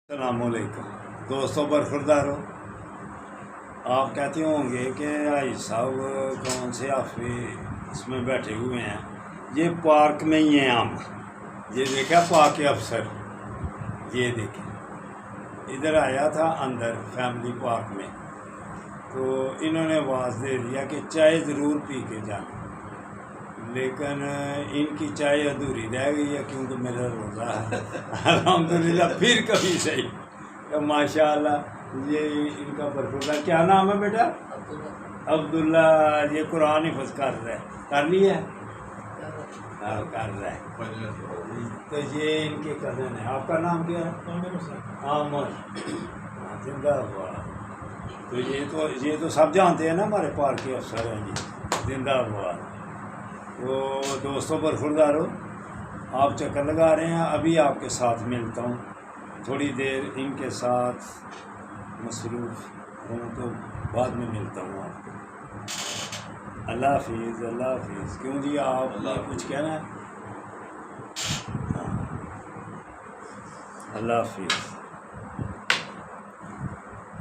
السلام علیکم دوستوں، برخورداروں، آپ کہتے ہوں گے کہ آئی صاحب کون سے آفس میں بیٹھے ہوئے ہیں؟ یہ پارک میں ہی ہیں ہم۔ یہ دیکھا پارک افسر، یہ دیکھیں ادھر آیا تھا اندر فیملی پارک میں، تو انہوں نے آواز دے دیا کہ چائے ضرور پی کے جانا، لیکن ان کی چائے ادھوری رہ گئی ہے کیونکہ میرا روزہ ہے۔ الحمدللہ پھر کبھی صحیح، ماشاء اللہ۔ یہ ان کا برخوردار کیا نام ہے بیٹا؟ عبداللہ۔ یہ قرآن حفظ کر رہا ہے، کر لیا ہے؟ ہاں کر رہا ہے۔ تو یہ ان کے کزن ہے۔ آپ کا نام کیا ہے؟ عامر۔ زندہ باد۔ تو یہ تو سب جانتے ہیں نا، ہمارے پارک کے افسر ہیں جی، زندہ باد۔ تو دوستوں برخورداروں، آپ چکر لگا رہے ہیں، ابھی آپ کے ساتھ ملتا ہوں، تھوڑی دیر ان کے ساتھ مصروف ہوں تو بعد میں ملتا ہوں آپ کو۔ اللہ حافظ، اللہ حافظ۔ کیوں جی آپ کچھ کہنا ہے؟ اللہ حافظ۔